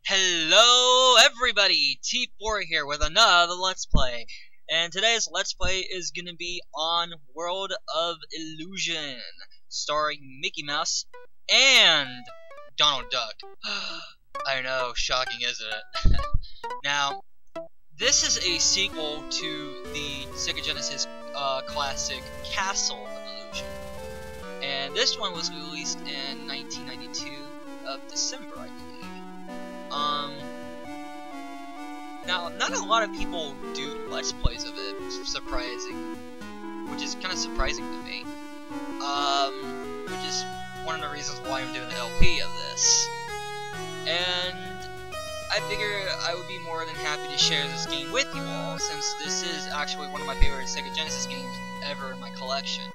Hello everybody, T4 here with another Let's Play. And today's Let's Play is gonna be on World of Illusion, starring Mickey Mouse and Donald Duck. I know, shocking isn't it? Now, this is a sequel to the Sega Genesis classic Castle of Illusion. And this one was released in 1992 of December, I believe. Now, not a lot of people do Let's Plays of it, which is kind of surprising to me. Which is one of the reasons why I'm doing an LP of this. And I figure I would be more than happy to share this game with you all, since this is actually one of my favorite Sega Genesis games ever in my collection.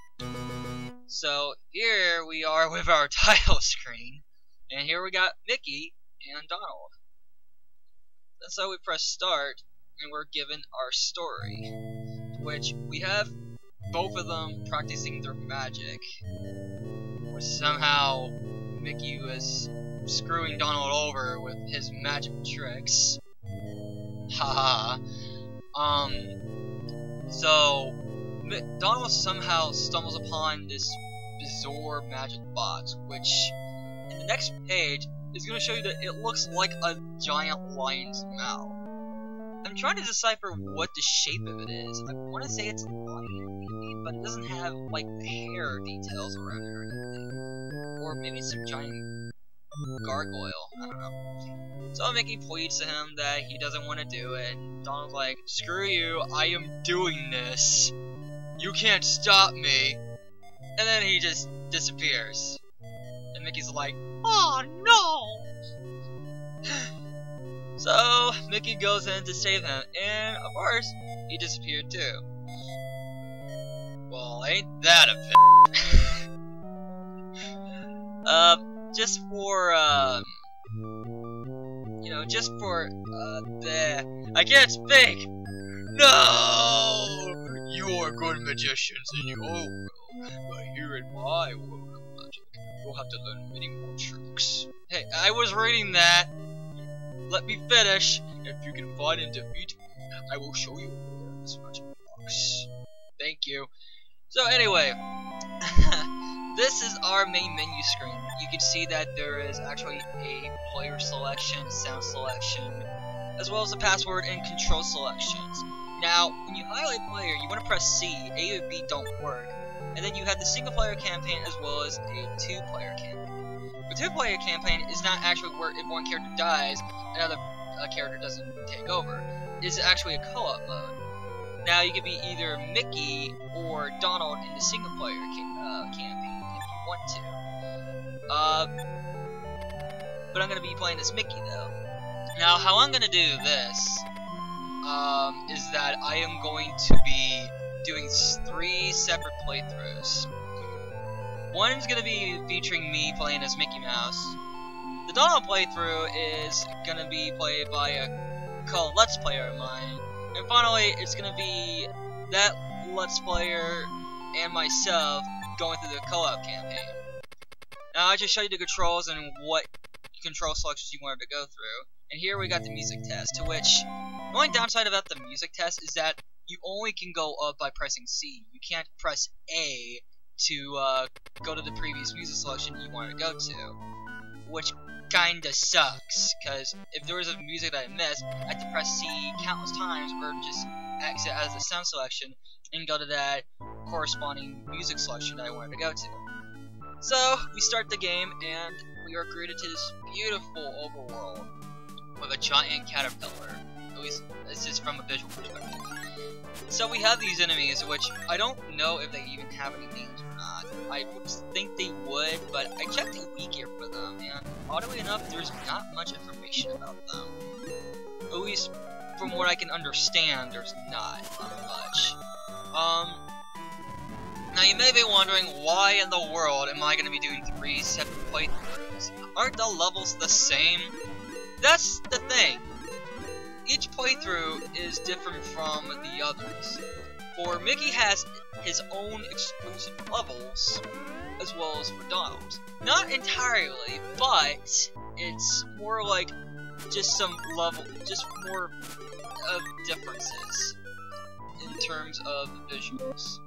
So, here we are with our title screen, and here we got Mickey and Donald. And so we press start, and we're given our story, which we have both of them practicing their magic, which somehow Mickey was screwing Donald over with his magic tricks. Haha. So Donald somehow stumbles upon this bizarre magic box, which in the next page is going to show you that it looks like a giant lion's mouth. I'm trying to decipher what the shape of it is. I want to say it's a lion, maybe, but it doesn't have, like, hair details around it or anything. Or maybe it's some giant gargoyle. I don't know. So Mickey pleads to him that he doesn't want to do it. Donald's like, screw you, I am doing this. You can't stop me. And then he just disappears. And Mickey's like, oh no! So Mickey goes in to save him, and of course, he disappeared too. Well, ain't that a bit? Just for, just for, I can't speak! No! You are good magicians in your own world, but here in my world of magic, you'll have to learn many more tricks. Hey, I was reading that! Let me finish. If you can find and defeat me, I will show you where this magic box. Thank you. So anyway, this is our main menu screen. You can see that there is actually a player selection, sound selection, as well as a password and control selections. Now, when you highlight player, you want to press C. A or B don't work. And then you have the single player campaign as well as a two-player campaign. The two-player campaign is not actually where if one character dies, another character doesn't take over. It's actually a co-op mode. Now, you can be either Mickey or Donald in the single player campaign if you want to. But I'm going to be playing as Mickey though. Now, how I'm going to do this is that I am going to be doing 3 separate playthroughs. One's gonna be featuring me playing as Mickey Mouse. The Donald playthrough is gonna be played by a Let's Player of mine. And finally, it's gonna be that Let's Player and myself going through the co-op campaign. Now, I just showed you the controls and what control selections you wanted to go through. And here we got the music test, to which the only downside about the music test is that you only can go up by pressing C. You can't press A to go to the previous music selection you want to go to, which kinda sucks, because if there was a music that I missed, I had to press C countless times or just exit out of the sound selection and go to that corresponding music selection that I wanted to go to. So, we start the game, and we are greeted to this beautiful overworld with a giant caterpillar. At least, this is from a visual perspective. So we have these enemies, which I don't know if they even have any names or not. I would think they would, but I checked the wiki for them, and oddly enough, there's not much information about them. At least, from what I can understand, there's not much. Now you may be wondering, why in the world am I going to be doing 3 separate playthroughs? Aren't the levels the same? That's the thing. Each playthrough is different from the others. For Mickey has his own exclusive levels, as well as for Donald. Not entirely, but it's more like just more of differences in terms of visuals.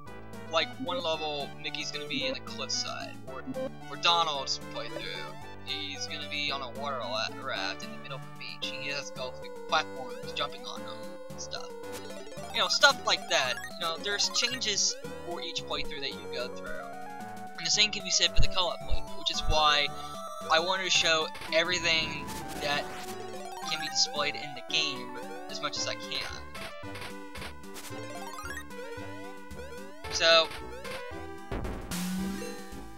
Like one level, Mickey's gonna be in the cliffside, or for Donald's playthrough, he's gonna be on a water raft in the middle of the beach. He has to go through platforms, jumping on them, and stuff. You know, stuff like that. You know, there's changes for each playthrough that you go through. And the same can be said for the co-op playthrough, which is why I wanted to show everything that can be displayed in the game as much as I can. So,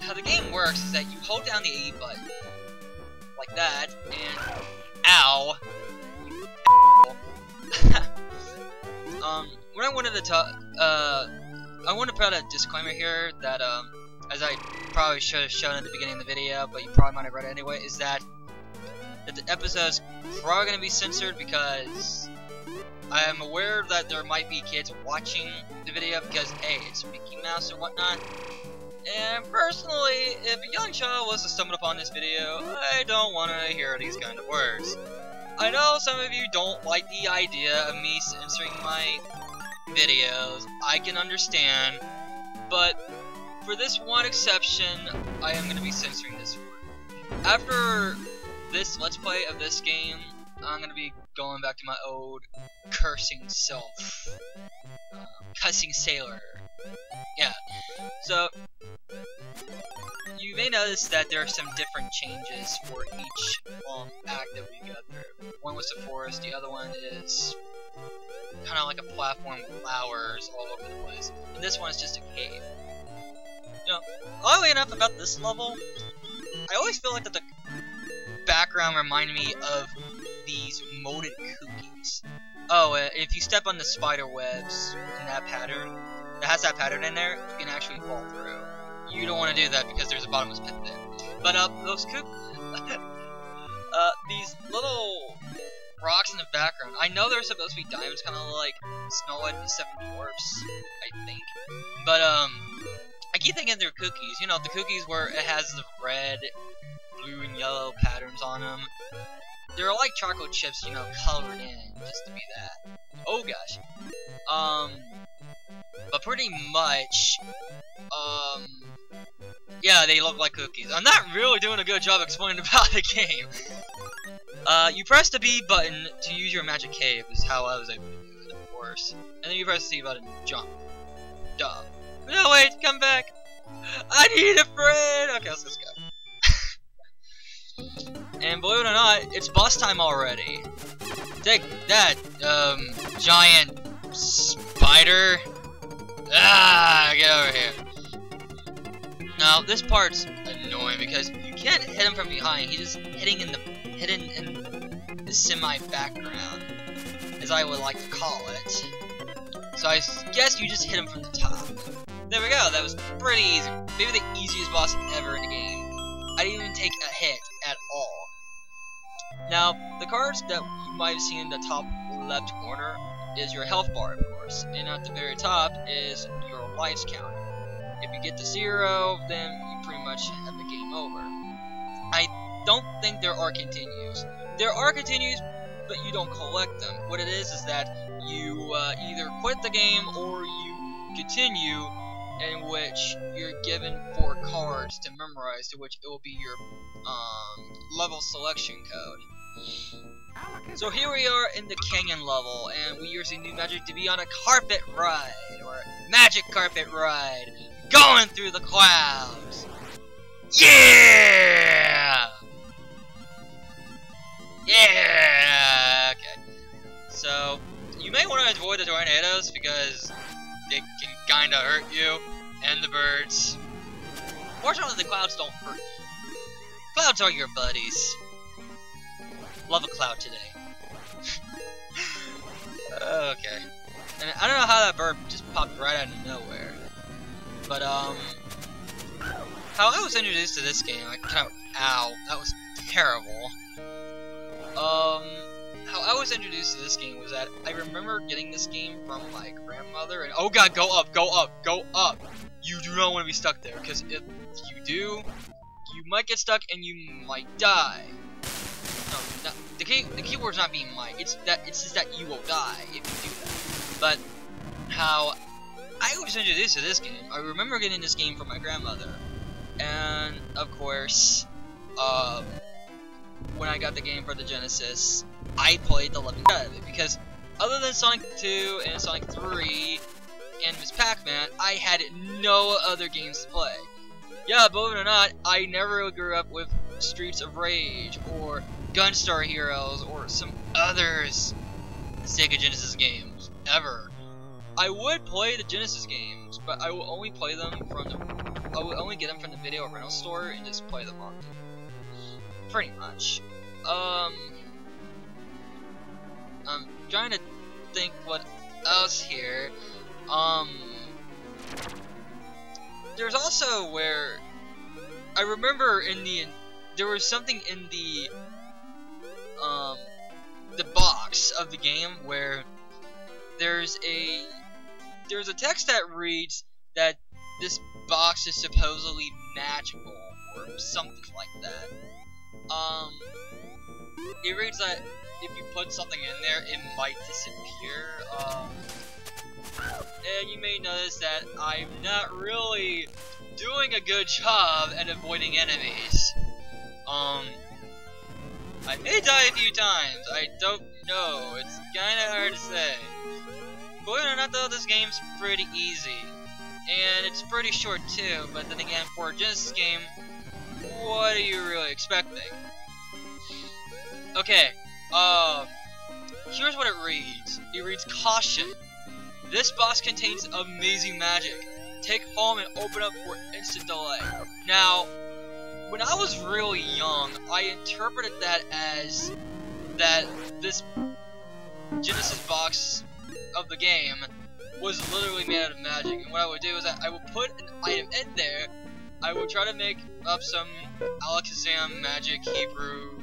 how the game works is that you hold down the A button, like that, and ow, what I wanted to I want to put a disclaimer here that as I probably should have shown at the beginning of the video, but you probably might have read it anyway, is that the episode's probably going to be censored because I am aware that there might be kids watching the video because, hey, it's Mickey Mouse and whatnot. And personally, if a young child was to stumble upon this video, I don't want to hear these kind of words. I know some of you don't like the idea of me censoring my videos. I can understand, but for this one exception, I am going to be censoring this one. After this Let's Play of this game, I'm going to be going back to my old cursing self. Cussing sailor. Yeah. So, you may notice that there are some different changes for each act that we go through. One was the forest, the other one is kind of like a platform with flowers all over the place. And this one is just a cave. You know, oddly enough about this level, I always feel like that the background reminded me of these molded cookies. Oh, if you step on the spider webs in that pattern, that has that pattern in there, you can actually fall through. You don't want to do that because there's a bottomless pit there. But those these little rocks in the background, I know they're supposed to be diamonds, kind of like Snow White and the Seven Dwarfs, I think. But I keep thinking they're cookies. You know, the cookies where it has the red, blue, and yellow patterns on them. They're like chocolate chips, you know, colored in, just to be that. Oh gosh. But pretty much, yeah, they look like cookies. I'm not really doing a good job explaining about the game. You press the B button to use your magic cave, is how I was able to do it, of course. And then you press the C button to jump. Duh. No, wait, come back. I need a friend. Okay, let's go. And believe it or not, it's boss time already. Take that, giant spider. Ah, get over here. Now, this part's annoying because you can't hit him from behind. He's just hidden in the semi-background, as I would like to call it. So I guess you just hit him from the top. There we go. That was pretty easy. Maybe the easiest boss ever in the game. I didn't even take a hit at all. Now, the cards that you might have seen in the top left corner is your health bar, of course, and at the very top is your lives counter. If you get to 0, then you pretty much have the game over. I don't think there are continues. There are continues, but you don't collect them. What it is that you either quit the game or you continue, in which you're given 4 cards to memorize, to which it will be your level selection code. So here we are in the canyon level, and we use the new magic to be on a carpet ride, or magic carpet ride, going through the clouds. Yeah! Yeah! Okay. So, you may want to avoid the tornadoes because they can kinda hurt you, and the birds. Fortunately, the clouds don't hurt you. Clouds are your buddies. Love a cloud today. Okay. And I don't know how that bird just popped right out of nowhere. But, how I was introduced to this game, I kind of, ow, that was terrible. How I was introduced to this game was that I remember getting this game from my grandmother, and oh god, go up, go up, go up! You do not want to be stuck there, because if you do, you might get stuck and you might die. No, the key the keyword's not being might. It's just that you will die if you do that. But how I was introduced to this game. I remember getting this game from my grandmother, and of course, when I got the game for the Genesis, I played the living out of it because other than Sonic 2 and Sonic 3 and Miss Pac-Man, I had no other games to play. Yeah, believe it or not, I never really grew up with Streets of Rage or Gunstar Heroes or some others Sega Genesis games ever. I would play the Genesis games, but I will only play them I will only get them from the video rental store and just play them on. Pretty much. I'm trying to think what else here. There's also where I remember there was something in the box of the game where there's a text that reads that this box is supposedly magical or something like that. It reads that if you put something in there, it might disappear. And you may notice that I'm not really doing a good job at avoiding enemies. I may die a few times. I don't know. It's kinda hard to say. Believe it or not though, this game's pretty easy. And it's pretty short too, but then again, for a Genesis game, what are you really expecting? Okay, here's what it reads. It reads, caution. This box contains amazing magic. Take home and open up for instant delay. Now, when I was really young, I interpreted that as that this Genesis box of the game was literally made out of magic. And what I would do is that I would put an item in there. I would try to make up some Alakazam magic Hebrew,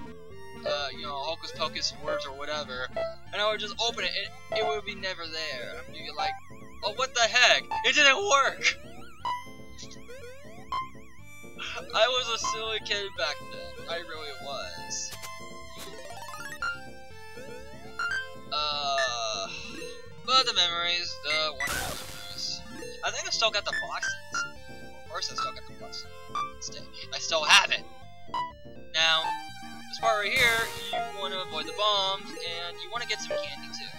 hocus pocus words or whatever, and I would just open it and it would be never there. And you'd be like, oh, what the heck? It didn't work! I was a silly kid back then. I really was. But the memories, the wonderful memories. I think I still got the boxes. Of course I still got the boxes. I still have it. Now, this part right here, you want to avoid the bombs, and you want to get some candy too.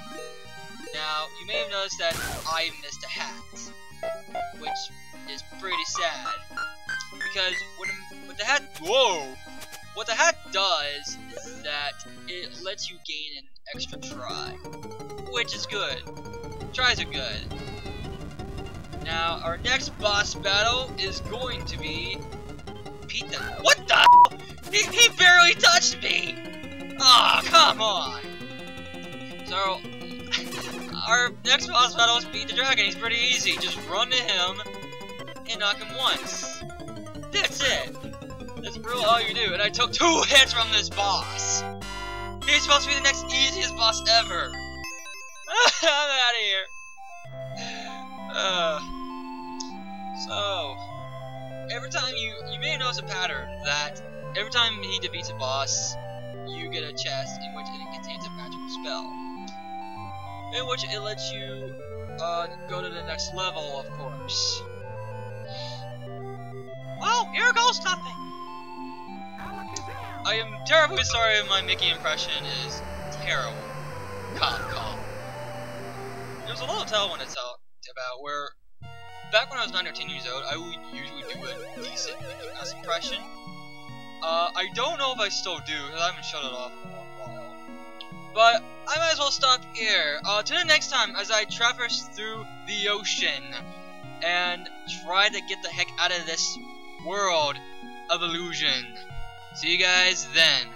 Now, you may have noticed that I missed a hat, which is pretty sad. Because what the hat does is that it lets you gain an extra try, which is good. Tries are good. Now, our next boss battle is going to be Pete. What the hell? He barely touched me! Aw, oh, come on! So, our next boss battle is Pete the Dragon. He's pretty easy. Just run to him and knock him once. That's it. That's really all you do. And I took 2 hits from this boss. He's supposed to be the next easiest boss ever. I'm out of here. So, every time you may notice a pattern that every time he defeats a boss, you get a chest in which it contains a magical spell, in which it lets you go to the next level, of course. Well, here goes nothing. I am terribly sorry if my Mickey impression is terrible. Calm. There's a little tale when it's about where, back when I was 9 or 10 years old, I would usually do a decent Mickey Mouse impression. I don't know if I still do, because I haven't shut it off in a while. But I might as well stop here. Till the next time, as I traverse through the ocean and try to get the heck out of this world of illusion. See you guys then.